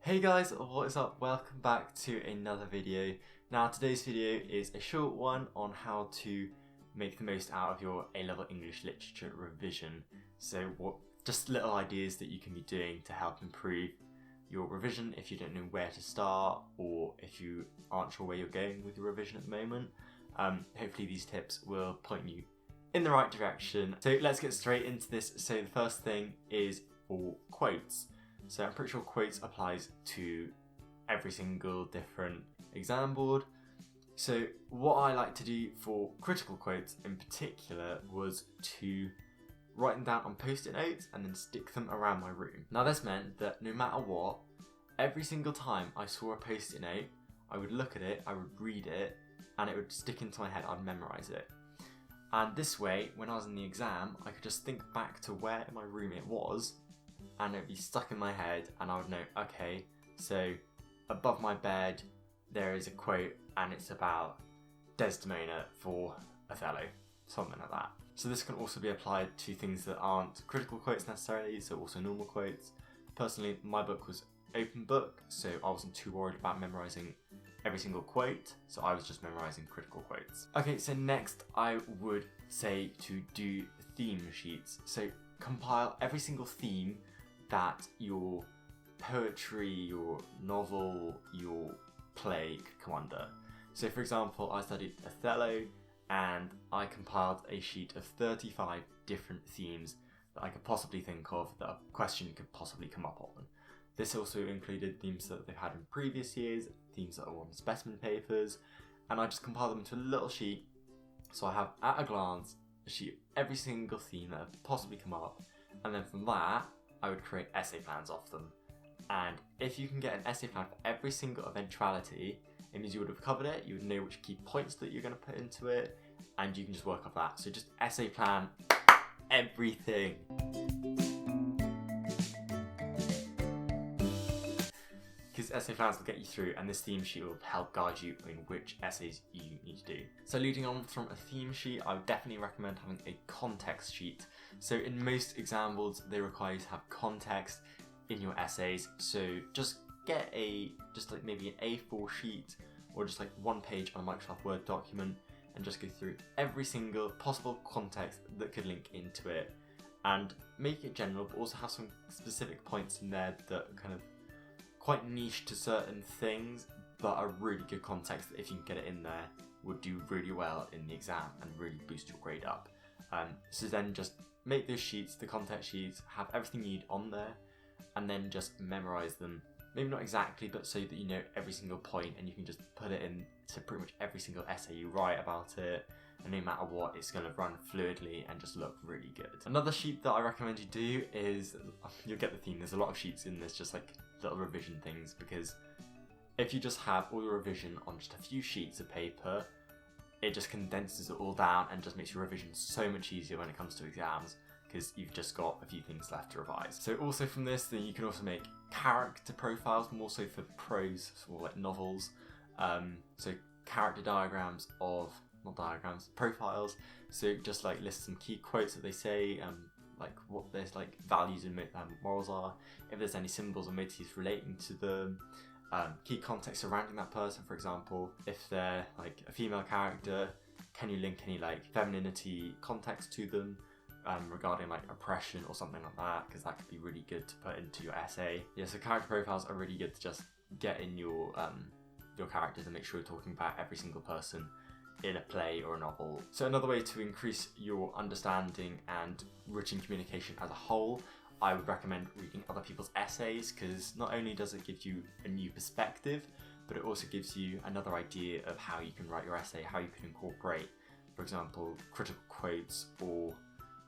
Hey guys, what is up? Welcome back to another video. Now today's video is a short one on how to make the most out of your A-level English Literature revision. So just little ideas that you can be doing to help improve your revision if you don't know where to start or if you aren't sure where you're going with your revision at the moment. Hopefully these tips will point you in the right direction. So let's get straight into this. So the first thing is for quotes. So I'm pretty sure quotes applies to every single different exam board. So what I like to do for critical quotes in particular was to write them down on post-it notes and then stick them around my room. Now this meant that no matter what, every single time I saw a post-it note, I would look at it, I would read it, and it would stick into my head, I'd memorise it. And this way, when I was in the exam, I could just think back to where in my room it was, and it'd be stuck in my head, and I would know, okay, so above my bed there is a quote and it's about Desdemona for Othello, something like that. So this can also be applied to things that aren't critical quotes necessarily, so also normal quotes. Personally, my book was open book, so I wasn't too worried about memorising every single quote, so I was just memorising critical quotes. Okay, so next I would say to do theme sheets. So compile every single theme that your poetry, your novel, your play could come under. So for example, I studied Othello and I compiled a sheet of 35 different themes that I could possibly think of that a question could possibly come up on. This also included themes that they've had in previous years, themes that are on specimen papers, and I just compiled them into a little sheet so I have at a glance a sheet of every single theme that had possibly come up, and then from that I would create essay plans off them. And if you can get an essay plan for every single eventuality, it means you would have covered it, you would know which key points that you're going to put into it, and you can just work off that. So just essay plan everything. Because essay plans will get you through, and this theme sheet will help guide you in which essays you need to do. So leading on from a theme sheet, I would definitely recommend having a context sheet. So in most exam boards, they require you to have context in your essays. So just get maybe an A4 sheet or just like one page on a Microsoft Word document and just go through every single possible context that could link into it, and make it general, but also have some specific points in there that are kind of quite niche to certain things, but a really good context that if you can get it in there would do really well in the exam and really boost your grade up. So then just make those sheets, the context sheets, have everything you need on there, and then just memorise them. Maybe not exactly, but so that you know every single point and you can just put it into pretty much every single essay you write about it, and no matter what, it's going to run fluidly and just look really good. Another sheet that I recommend you do is, you'll get the theme, there's a lot of sheets in this, just like little revision things, because if you just have all your revision on just a few sheets of paper, it just condenses it all down and just makes your revision so much easier when it comes to exams, because you've just got a few things left to revise. So also from this, then you can also make character profiles, more so for prose or like novels. So character diagrams of, not diagrams, profiles. So just like list some key quotes that they say, like what their like values and morals are, if there's any symbols or motifs relating to them, key context surrounding that person. For example, if they're like a female character, can you link any like femininity context to them, regarding like oppression or something like that, because that could be really good to put into your essay. Yeah, so character profiles are really good to just get in your characters and make sure you're talking about every single person in a play or a novel. So another way to increase your understanding and written communication as a whole, I would recommend reading other people's essays, because not only does it give you a new perspective, but it also gives you another idea of how you can write your essay, how you can incorporate, for example, critical quotes or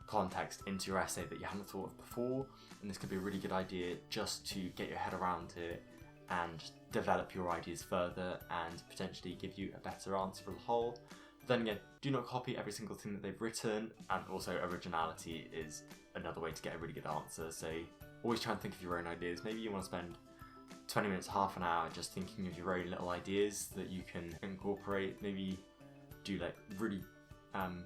context into your essay that you hadn't thought of before. And this could be a really good idea just to get your head around it and develop your ideas further and potentially give you a better answer as a whole. But then again, do not copy every single thing that they've written, and also originality is another way to get a really good answer. So always try and think of your own ideas. Maybe you want to spend 20 minutes, half an hour just thinking of your own little ideas that you can incorporate. Maybe do like really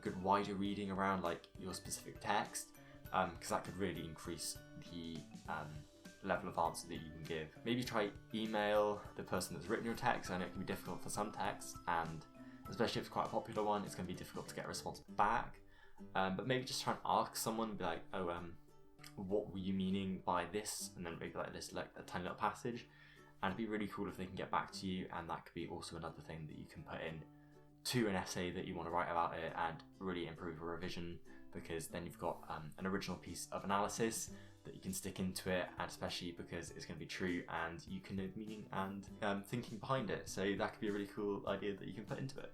good wider reading around like your specific text, because that could really increase the level of answer that you can give. Maybe try email the person that's written your text. I know it can be difficult for some texts, and especially if it's quite a popular one, it's going to be difficult to get a response back. But maybe just try and ask someone, be like, oh, what were you meaning by this? And then maybe like this, like a tiny little passage. And it'd be really cool if they can get back to you, and that could be also another thing that you can put in to an essay that you want to write about it and really improve a revision, because then you've got an original piece of analysis that you can stick into it, and especially because it's going to be true and you can know the meaning and thinking behind it. So that could be a really cool idea that you can put into it.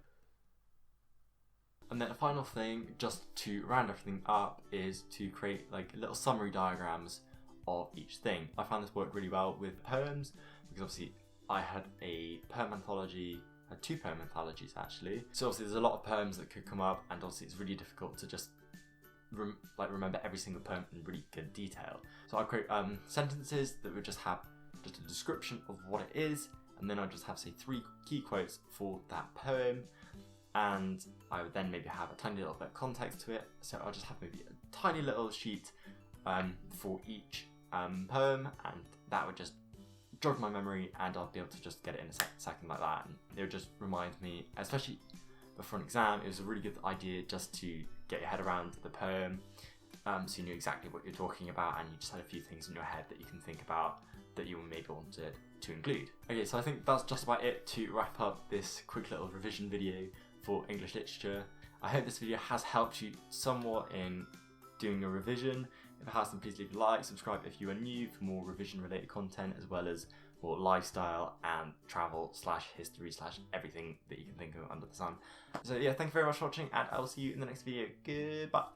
And then a final thing, just to round everything up, is to create like little summary diagrams of each thing. I found this worked really well with poems, because obviously I had a poem anthology, I had 2 poem anthologies actually. So obviously there's a lot of poems that could come up, and obviously it's really difficult to just remember every single poem in really good detail. So I create sentences that would just have just a description of what it is, and then I just have say 3 key quotes for that poem, and I would then maybe have a tiny little bit of context to it. So I'll just have maybe a tiny little sheet for each poem, and that would just jog my memory, and I'll be able to just get it in a second like that. And it would just remind me, especially before an exam, it was a really good idea just to get your head around the poem, so you knew exactly what you're talking about, and you just had a few things in your head that you can think about that you maybe wanted to include. Okay, so I think that's just about it to wrap up this quick little revision video for English literature. I hope this video has helped you somewhat in doing a revision. If it has, then please leave a like, subscribe if you are new for more revision related content, as well as more lifestyle and travel / history / everything that you can think of under the sun. So yeah, thank you very much for watching, and I will see you in the next video. Goodbye.